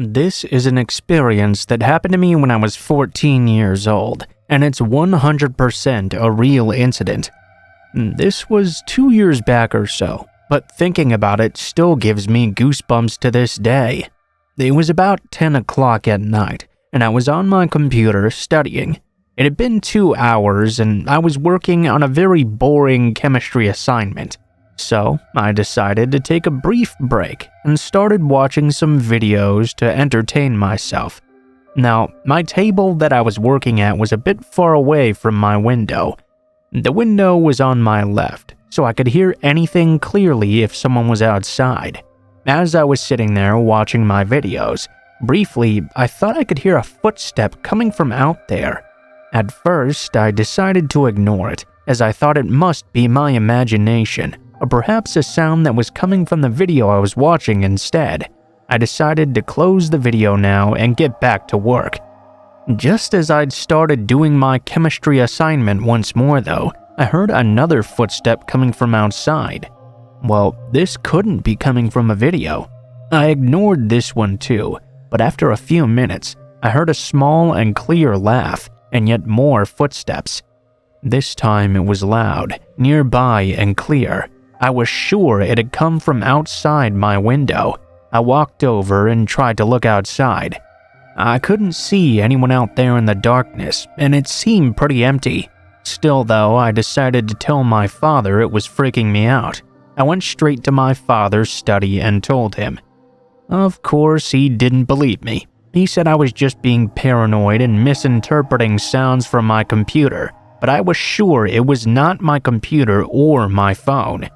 This is an experience that happened to me when I was 14 years old, and it's 100% a real incident. This was 2 years back or so, but thinking about it still gives me goosebumps to this day. It was about 10 o'clock at night, and I was on my computer studying. It had been 2 hours, and I was working on a very boring chemistry assignment. So, I decided to take a brief break and started watching some videos to entertain myself. Now, my table that I was working at was a bit far away from my window. The window was on my left, so I could hear anything clearly if someone was outside. As I was sitting there watching my videos, briefly, I thought I could hear a footstep coming from out there. At first, I decided to ignore it, as I thought it must be my imagination, or perhaps a sound that was coming from the video I was watching instead. I decided to close the video now and get back to work. Just as I'd started doing my chemistry assignment once more though, I heard another footstep coming from outside. Well, this couldn't be coming from a video. I ignored this one too, but after a few minutes, I heard a small and clear laugh, and yet more footsteps. This time it was loud, nearby and clear. I was sure it had come from outside my window. I walked over and tried to look outside. I couldn't see anyone out there in the darkness, and it seemed pretty empty. Still though, I decided to tell my father it was freaking me out. I went straight to my father's study and told him. Of course, he didn't believe me. He said I was just being paranoid and misinterpreting sounds from my computer, but I was sure it was not my computer or my phone.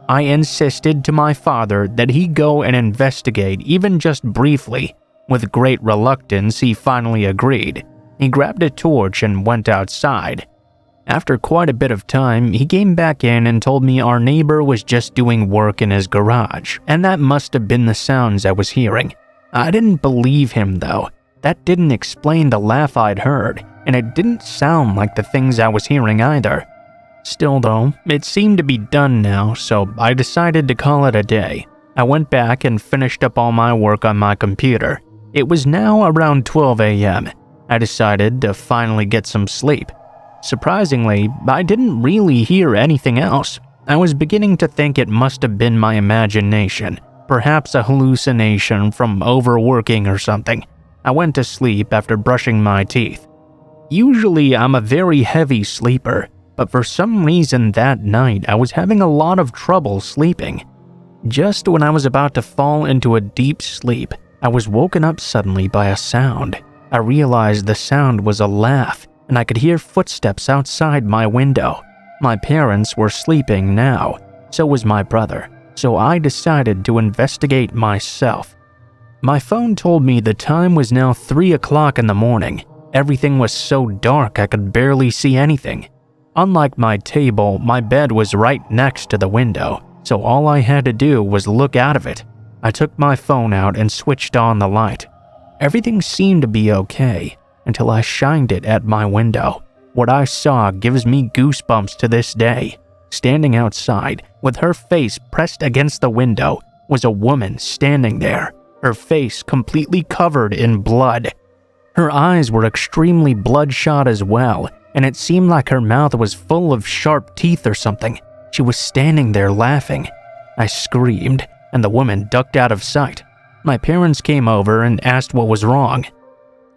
I insisted to my father that he go and investigate even just briefly. With great reluctance, he finally agreed. He grabbed a torch and went outside. After quite a bit of time, he came back in and told me our neighbor was just doing work in his garage, and that must have been the sounds I was hearing. I didn't believe him though. That didn't explain the laugh I'd heard, and it didn't sound like the things I was hearing either. Still though, it seemed to be done now, so I decided to call it a day. I went back and finished up all my work on my computer. It was now around 12 a.m. I decided to finally get some sleep. Surprisingly, I didn't really hear anything else. I was beginning to think it must have been my imagination, perhaps a hallucination from overworking or something. I went to sleep after brushing my teeth. Usually I'm a very heavy sleeper, but for some reason that night I was having a lot of trouble sleeping. Just when I was about to fall into a deep sleep, I was woken up suddenly by a sound. I realized the sound was a laugh, and I could hear footsteps outside my window. My parents were sleeping now, so was my brother, so I decided to investigate myself. My phone told me the time was now 3 o'clock in the morning. Everything was so dark I could barely see anything. Unlike my table, my bed was right next to the window, so all I had to do was look out of it. I took my phone out and switched on the light. Everything seemed to be okay until I shined it at my window. What I saw gives me goosebumps to this day. Standing outside, with her face pressed against the window, was a woman standing there, her face completely covered in blood. Her eyes were extremely bloodshot as well, and it seemed like her mouth was full of sharp teeth or something. She was standing there laughing. I screamed, and the woman ducked out of sight. My parents came over and asked what was wrong.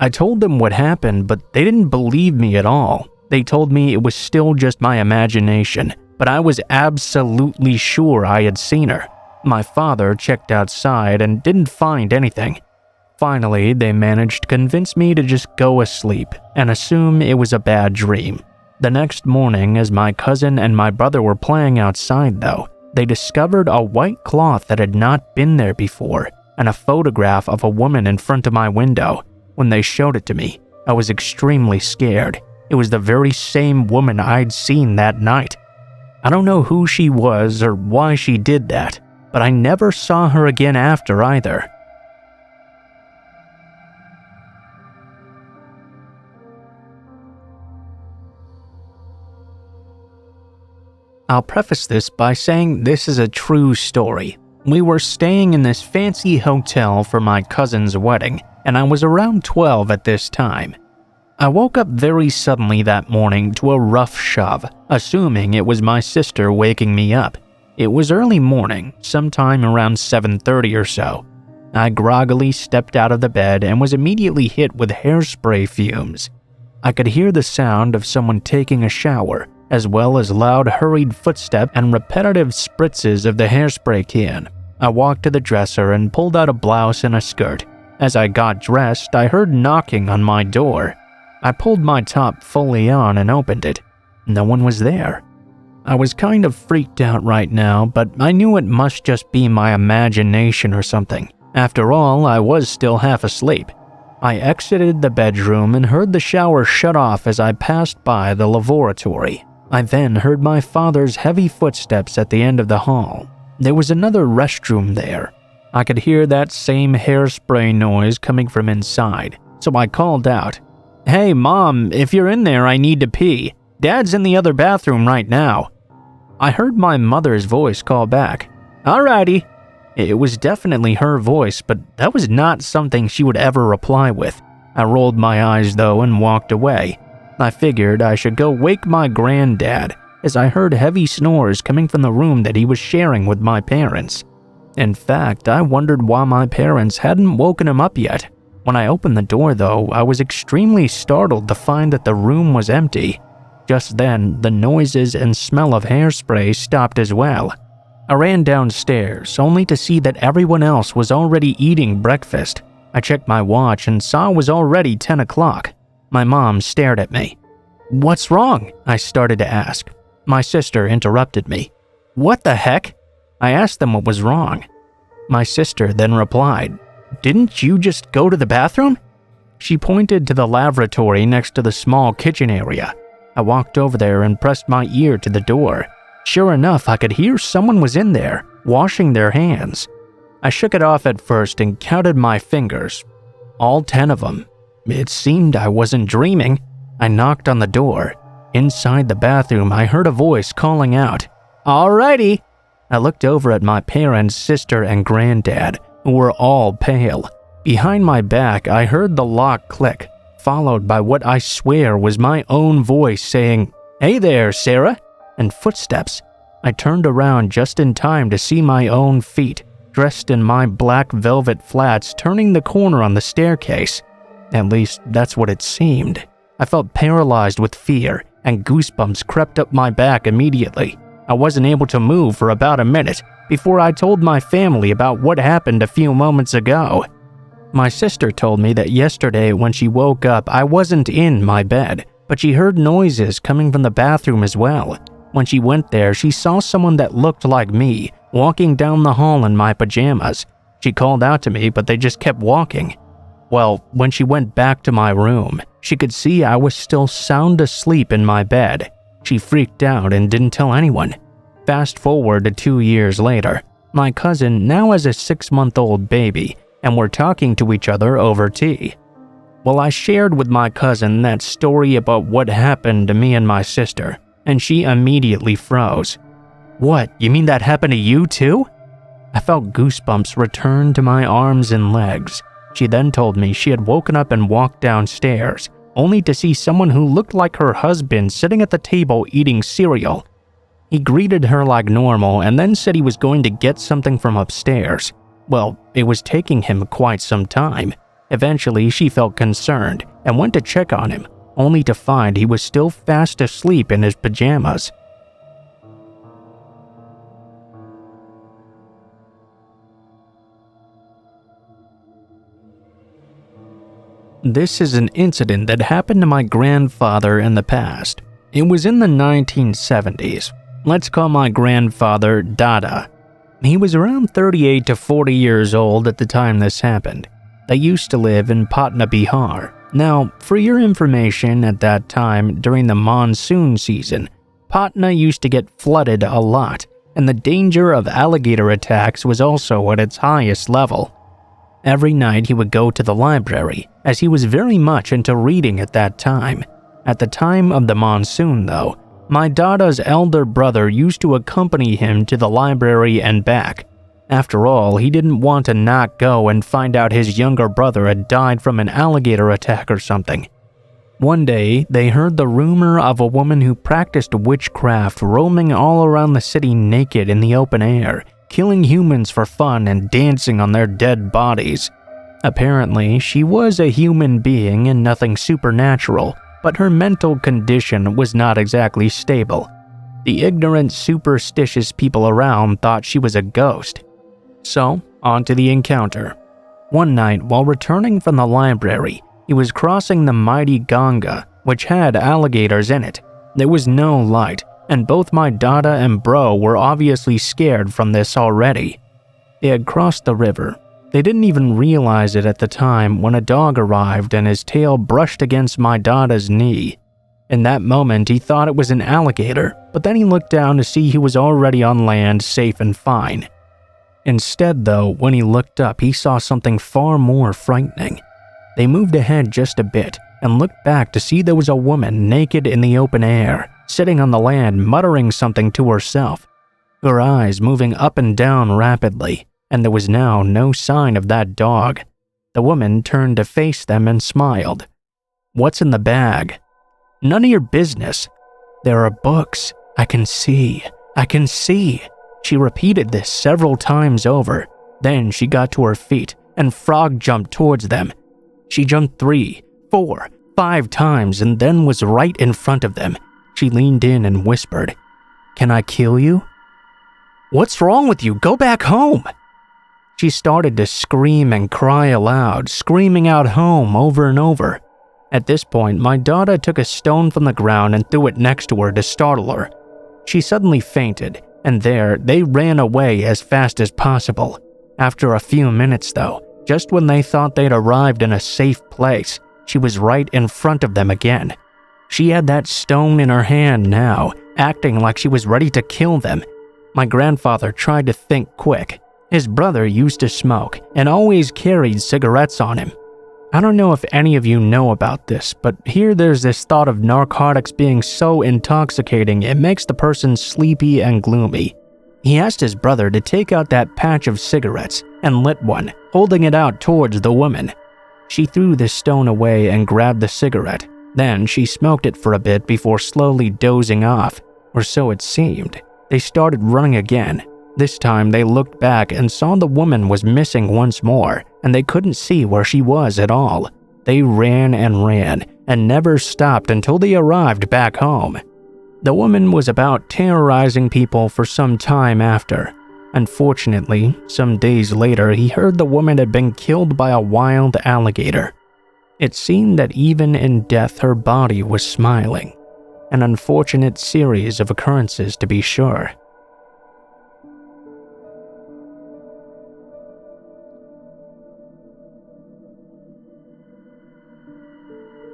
I told them what happened, but they didn't believe me at all. They told me it was still just my imagination, but I was absolutely sure I had seen her. My father checked outside and didn't find anything. Finally, they managed to convince me to just go asleep and assume it was a bad dream. The next morning, as my cousin and my brother were playing outside though, they discovered a white cloth that had not been there before and a photograph of a woman in front of my window. When they showed it to me, I was extremely scared. It was the very same woman I'd seen that night. I don't know who she was or why she did that, but I never saw her again after either. I'll preface this by saying this is a true story. We were staying in this fancy hotel for my cousin's wedding, and I was around 12 at this time. I woke up very suddenly that morning to a rough shove, assuming it was my sister waking me up. It was early morning, sometime around 7:30 or so. I groggily stepped out of the bed and was immediately hit with hairspray fumes. I could hear the sound of someone taking a shower, as well as loud hurried footsteps and repetitive spritzes of the hairspray can. I walked to the dresser and pulled out a blouse and a skirt. As I got dressed, I heard knocking on my door. I pulled my top fully on and opened it. No one was there. I was kind of freaked out right now, but I knew it must just be my imagination or something. After all, I was still half asleep. I exited the bedroom and heard the shower shut off as I passed by the lavatory. I then heard my father's heavy footsteps at the end of the hall. There was another restroom there. I could hear that same hairspray noise coming from inside, so I called out, "Hey, Mom, if you're in there, I need to pee. Dad's in the other bathroom right now." I heard my mother's voice call back, "Alrighty." It was definitely her voice, but that was not something she would ever reply with. I rolled my eyes though and walked away. I figured I should go wake my granddad, as I heard heavy snores coming from the room that he was sharing with my parents. In fact, I wondered why my parents hadn't woken him up yet. When I opened the door though, I was extremely startled to find that the room was empty. Just then, the noises and smell of hairspray stopped as well. I ran downstairs, only to see that everyone else was already eating breakfast. I checked my watch and saw it was already 10 o'clock. My mom stared at me. "What's wrong?" I started to ask. My sister interrupted me. "What the heck?" I asked them what was wrong. My sister then replied, "Didn't you just go to the bathroom?" She pointed to the lavatory next to the small kitchen area. I walked over there and pressed my ear to the door. Sure enough, I could hear someone was in there, washing their hands. I shook it off at first and counted my fingers. All 10 of them. It seemed I wasn't dreaming. I knocked on the door. Inside the bathroom, I heard a voice calling out, "Alrighty." I looked over at my parents, sister, and granddad, who were all pale. Behind my back, I heard the lock click, followed by what I swear was my own voice saying, "Hey there, Sarah," and footsteps. I turned around just in time to see my own feet, dressed in my black velvet flats, turning the corner on the staircase. At least, that's what it seemed. I felt paralyzed with fear, and goosebumps crept up my back immediately. I wasn't able to move for about a minute before I told my family about what happened a few moments ago. My sister told me that yesterday when she woke up, I wasn't in my bed, but she heard noises coming from the bathroom as well. When she went there, she saw someone that looked like me walking down the hall in my pajamas. She called out to me, but they just kept walking. Well, when she went back to my room, she could see I was still sound asleep in my bed. She freaked out and didn't tell anyone. Fast forward to 2 years later, my cousin now has a 6-month-old baby, and we're talking to each other over tea. Well, I shared with my cousin that story about what happened to me and my sister, and she immediately froze. "What, you mean that happened to you too?" I felt goosebumps return to my arms and legs. She then told me she had woken up and walked downstairs, only to see someone who looked like her husband sitting at the table eating cereal. He greeted her like normal and then said he was going to get something from upstairs. Well, it was taking him quite some time. Eventually, she felt concerned and went to check on him, only to find he was still fast asleep in his pajamas. This is an incident that happened to my grandfather in the past. It was in the 1970s. Let's call my grandfather Dada. He was around 38 to 40 years old at the time this happened. They used to live in Patna, Bihar. Now, for your information, at that time, during the monsoon season, Patna used to get flooded a lot, and the danger of alligator attacks was also at its highest level. Every night he would go to the library, as he was very much into reading at that time. At the time of the monsoon, though, my Dada's elder brother used to accompany him to the library and back. After all, he didn't want to not go and find out his younger brother had died from an alligator attack or something. One day, they heard the rumor of a woman who practiced witchcraft roaming all around the city naked in the open air, killing humans for fun and dancing on their dead bodies. Apparently, she was a human being and nothing supernatural, but her mental condition was not exactly stable. The ignorant, superstitious people around thought she was a ghost. So, on to the encounter. One night, while returning from the library, he was crossing the mighty Ganga, which had alligators in it. There was no light, and both my Dada and bro were obviously scared from this already. They had crossed the river. They didn't even realize it at the time when a dog arrived and his tail brushed against my Dada's knee. In that moment, he thought it was an alligator, but then he looked down to see he was already on land, safe and fine. Instead, though, when he looked up, he saw something far more frightening. They moved ahead just a bit and looked back to see there was a woman naked in the open air, sitting on the land muttering something to herself, her eyes moving up and down rapidly, and there was now no sign of that dog. The woman turned to face them and smiled. "What's in the bag?" "None of your business." "There are books. I can see. I can see." She repeated this several times over. Then she got to her feet and frog jumped towards them. She jumped 3, 4, 5 times and then was right in front of them. She leaned in and whispered, "Can I kill you?" "What's wrong with you? Go back home!" She started to scream and cry aloud, screaming out home over and over. At this point, my daughter took a stone from the ground and threw it next to her to startle her. She suddenly fainted, and there they ran away as fast as possible. After a few minutes though, just when they thought they'd arrived in a safe place, she was right in front of them again. She had that stone in her hand now, acting like she was ready to kill them. My grandfather tried to think quick. His brother used to smoke and always carried cigarettes on him. I don't know if any of you know about this, but here there's this thought of narcotics being so intoxicating it makes the person sleepy and gloomy. He asked his brother to take out that patch of cigarettes and lit one, holding it out towards the woman. She threw the stone away and grabbed the cigarette. Then she smoked it for a bit before slowly dozing off, or so it seemed. They started running again. This time they looked back and saw the woman was missing once more, and they couldn't see where she was at all. They ran and never stopped until they arrived back home. The woman was about terrorizing people for some time after. Unfortunately, some days later he heard the woman had been killed by a wild alligator. It seemed that even in death her body was smiling. An unfortunate series of occurrences to be sure.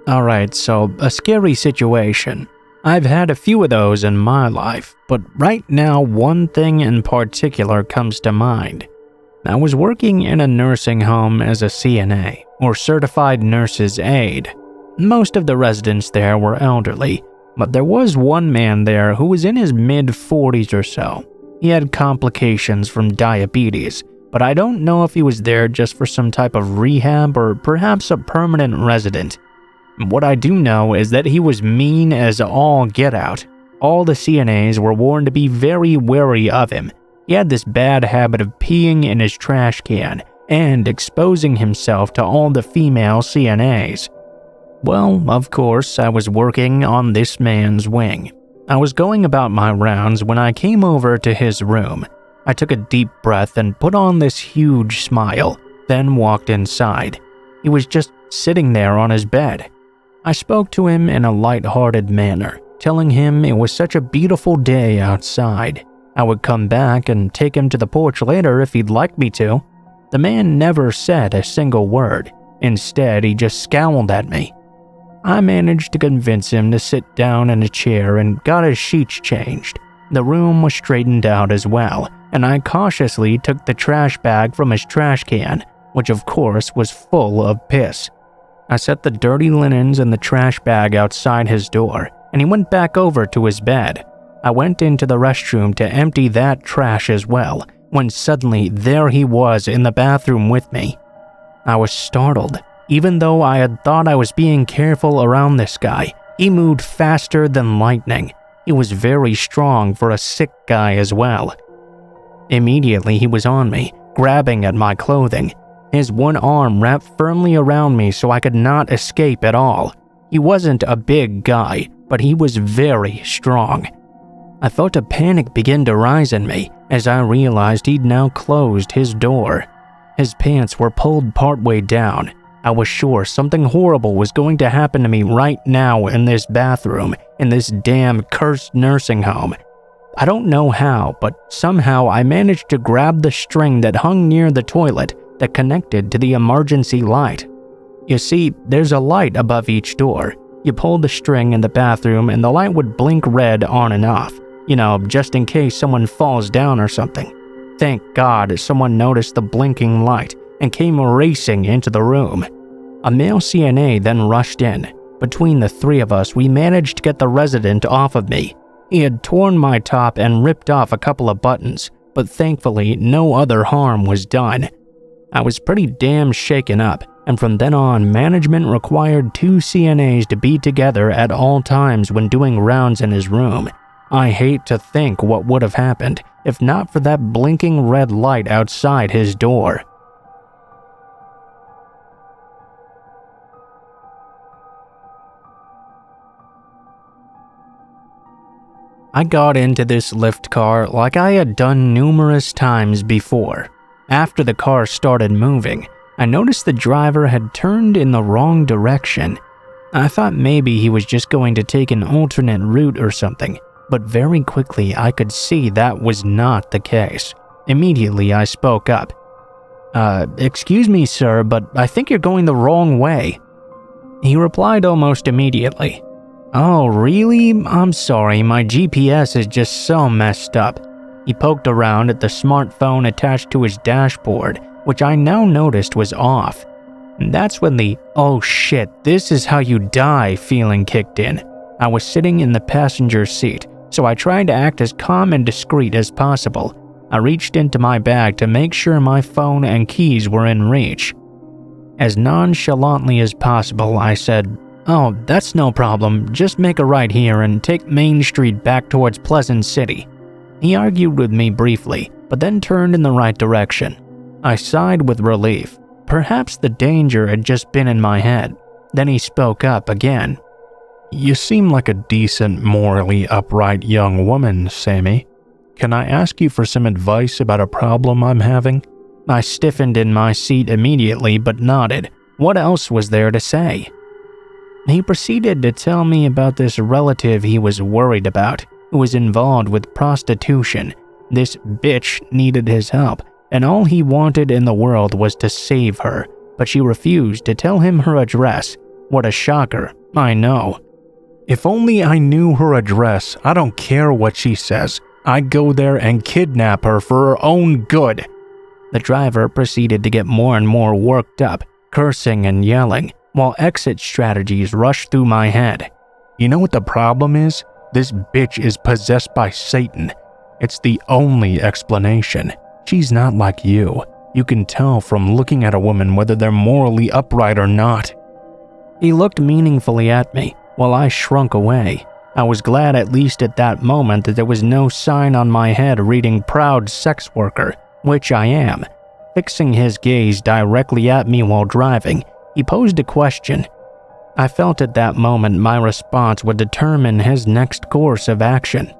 Alright, so a scary situation. I've had a few of those in my life, but right now one thing in particular comes to mind. I was working in a nursing home as a CNA, or Certified Nurse's Aide. Most of the residents there were elderly, but there was one man there who was in his mid-40s or so. He had complications from diabetes, but I don't know if he was there just for some type of rehab or perhaps a permanent resident. What I do know is that he was mean as all get out. All the CNAs were warned to be very wary of him. He had this bad habit of peeing in his trash can and exposing himself to all the female CNAs. Well, of course, I was working on this man's wing. I was going about my rounds when I came over to his room. I took a deep breath and put on this huge smile, then walked inside. He was just sitting there on his bed. I spoke to him in a light-hearted manner, telling him it was such a beautiful day outside. I would come back and take him to the porch later if he'd like me to. The man never said a single word. Instead, he just scowled at me. I managed to convince him to sit down in a chair and got his sheets changed. The room was straightened out as well, and I cautiously took the trash bag from his trash can, which of course was full of piss. I set the dirty linens in the trash bag outside his door, and he went back over to his bed. I went into the restroom to empty that trash as well, when suddenly there he was in the bathroom with me. I was startled. Even though I had thought I was being careful around this guy, he moved faster than lightning. He was very strong for a sick guy as well. Immediately he was on me, grabbing at my clothing. His one arm wrapped firmly around me so I could not escape at all. He wasn't a big guy, but he was very strong. I felt a panic begin to rise in me as I realized he'd now closed his door. His pants were pulled partway down. I was sure something horrible was going to happen to me right now in this bathroom, in this damn cursed nursing home. I don't know how, but somehow I managed to grab the string that hung near the toilet that connected to the emergency light. You see, there's a light above each door. You pull the string in the bathroom and the light would blink red on and off, just in case someone falls down or something. Thank God someone noticed the blinking light and came racing into the room. A male CNA then rushed in. Between the three of us, we managed to get the resident off of me. He had torn my top and ripped off a couple of buttons, but thankfully no other harm was done. I was pretty damn shaken up, and from then on, management required 2 CNAs to be together at all times when doing rounds in his room. I hate to think what would have happened if not for that blinking red light outside his door. I got into this lift car like I had done numerous times before. After the car started moving, I noticed the driver had turned in the wrong direction. I thought maybe he was just going to take an alternate route or something, but very quickly I could see that was not the case. Immediately I spoke up. Excuse me, sir, but I think you're going the wrong way." He replied almost immediately, "Oh, really? I'm sorry, my GPS is just so messed up." He poked around at the smartphone attached to his dashboard, which I now noticed was off. And that's when the "oh shit, this is how you die" feeling kicked in. I was sitting in the passenger seat, so I tried to act as calm and discreet as possible. I reached into my bag to make sure my phone and keys were in reach. As nonchalantly as possible, I said, "Oh, that's no problem. Just make a right here and take Main Street back towards Pleasant City." He argued with me briefly, but then turned in the right direction. I sighed with relief. Perhaps the danger had just been in my head. Then he spoke up again. "You seem like a decent, morally upright young woman, Sammy. Can I ask you for some advice about a problem I'm having?" I stiffened in my seat immediately but nodded. What else was there to say? He proceeded to tell me about this relative he was worried about, who was involved with prostitution. This bitch needed his help, and all he wanted in the world was to save her, but she refused to tell him her address. What a shocker, I know. "If only I knew her address. I don't care what she says. I'd go there and kidnap her for her own good." The driver proceeded to get more and more worked up, cursing and yelling, while exit strategies rushed through my head. "You know what the problem is? This bitch is possessed by Satan. It's the only explanation. She's not like you. You can tell from looking at a woman whether they're morally upright or not." He looked meaningfully at me, while I shrunk away. I was glad at least at that moment that there was no sign on my head reading "proud sex worker," which I am. Fixing his gaze directly at me while driving, he posed a question. I felt at that moment my response would determine his next course of action.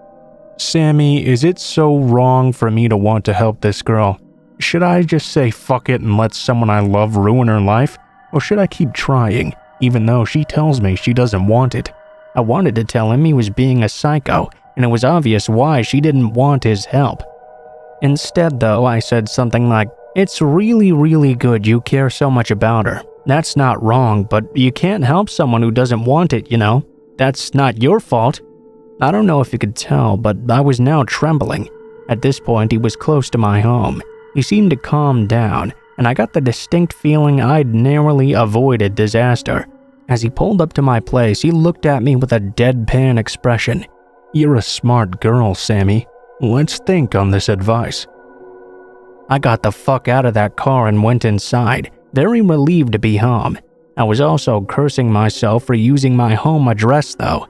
"Sammy, is it so wrong for me to want to help this girl? Should I just say fuck it and let someone I love ruin her life? Or should I keep trying, even though she tells me she doesn't want it?" I wanted to tell him he was being a psycho, and it was obvious why she didn't want his help. Instead, though, I said something like, "It's really, really good you care so much about her. That's not wrong, but you can't help someone who doesn't want it, you know? That's not your fault." I don't know if you could tell, but I was now trembling. At this point, he was close to my home. He seemed to calm down, and I got the distinct feeling I'd narrowly avoided disaster. As he pulled up to my place, he looked at me with a deadpan expression. "You're a smart girl, Sammy. Let's think on this advice." I got the fuck out of that car and went inside, very relieved to be home. I was also cursing myself for using my home address though.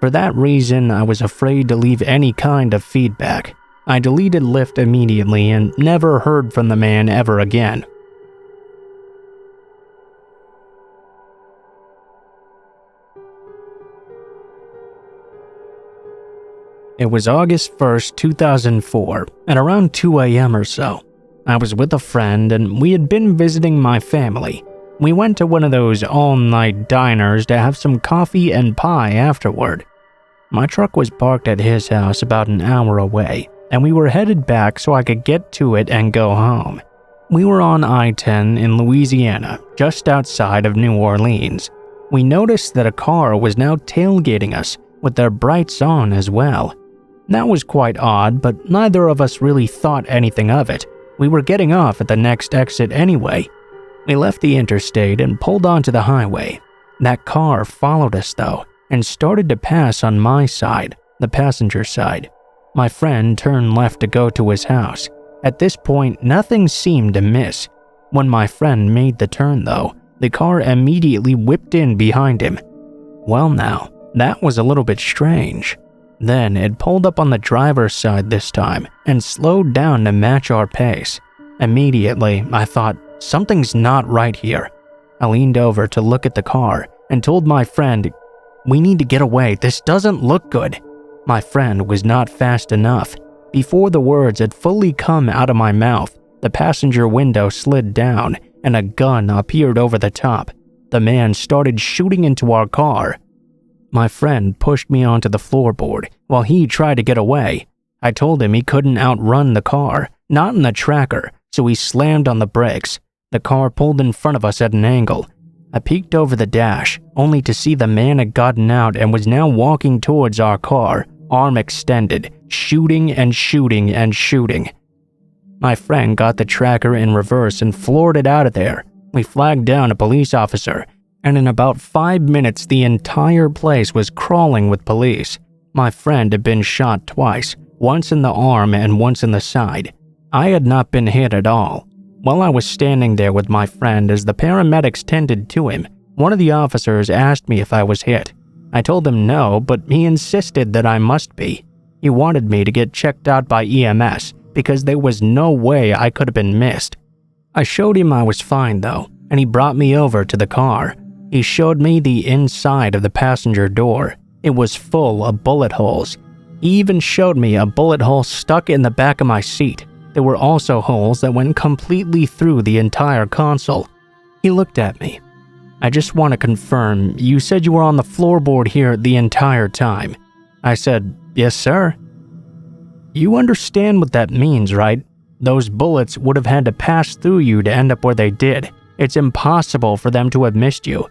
For that reason, I was afraid to leave any kind of feedback. I deleted Lyft immediately and never heard from the man ever again. It was August 1st, 2004, at around 2 a.m. or so. I was with a friend and we had been visiting my family. We went to one of those all-night diners to have some coffee and pie afterward. My truck was parked at his house about an hour away, and we were headed back so I could get to it and go home. We were on I-10 in Louisiana, just outside of New Orleans. We noticed that a car was now tailgating us, with their brights on as well. That was quite odd, but neither of us really thought anything of it. We were getting off at the next exit anyway. We left the interstate and pulled onto the highway. That car followed us though, and started to pass on my side, the passenger side. My friend turned left to go to his house. At this point, nothing seemed amiss. When my friend made the turn though, the car immediately whipped in behind him. Well now, that was a little bit strange. Then it pulled up on the driver's side this time and slowed down to match our pace. Immediately, I thought, something's not right here. I leaned over to look at the car and told my friend, "We need to get away, this doesn't look good." My friend was not fast enough. Before the words had fully come out of my mouth, the passenger window slid down and a gun appeared over the top. The man started shooting into our car. My friend pushed me onto the floorboard while he tried to get away. I told him he couldn't outrun the car, not in the tracker, so he slammed on the brakes. The car pulled in front of us at an angle. I peeked over the dash, only to see the man had gotten out and was now walking towards our car, arm extended, shooting and shooting and shooting. My friend got the tracker in reverse and floored it out of there. We flagged down a police officer, and in about 5 minutes the entire place was crawling with police. My friend had been shot twice, once in the arm and once in the side. I had not been hit at all. While I was standing there with my friend as the paramedics tended to him, one of the officers asked me if I was hit. I told him no, but he insisted that I must be. He wanted me to get checked out by EMS because there was no way I could have been missed. I showed him I was fine though, and he brought me over to the car. He showed me the inside of the passenger door. It was full of bullet holes. He even showed me a bullet hole stuck in the back of my seat. There were also holes that went completely through the entire console. He looked at me. "I just want to confirm, you said you were on the floorboard here the entire time." I said, "Yes, sir." "You understand what that means, right? Those bullets would have had to pass through you to end up where they did. It's impossible for them to have missed you.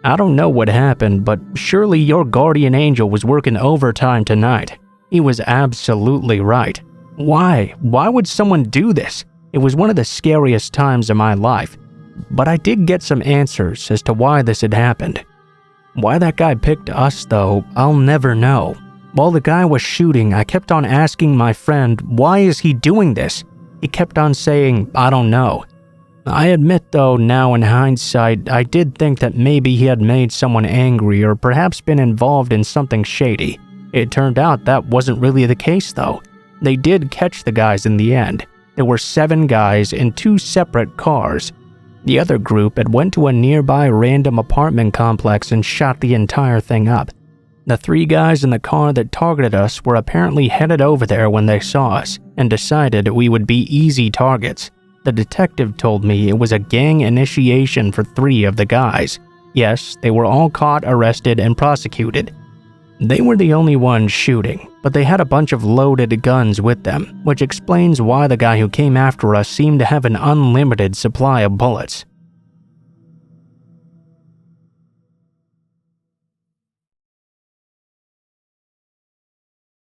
I don't know what happened, but surely your guardian angel was working overtime tonight." He was absolutely right. Why? Why would someone do this? It was one of the scariest times of my life. But I did get some answers as to why this had happened. Why that guy picked us, though, I'll never know. While the guy was shooting, I kept on asking my friend, why is he doing this? He kept on saying, I don't know. I admit, though, now in hindsight, I did think that maybe he had made someone angry or perhaps been involved in something shady. It turned out that wasn't really the case, though. They did catch the guys in the end. There were 7 guys in 2 separate cars. The other group had went to a nearby random apartment complex and shot the entire thing up. The 3 guys in the car that targeted us were apparently headed over there when they saw us and decided we would be easy targets. The detective told me it was a gang initiation for 3 of the guys. Yes, they were all caught, arrested, and prosecuted. They were the only ones shooting, but they had a bunch of loaded guns with them, which explains why the guy who came after us seemed to have an unlimited supply of bullets.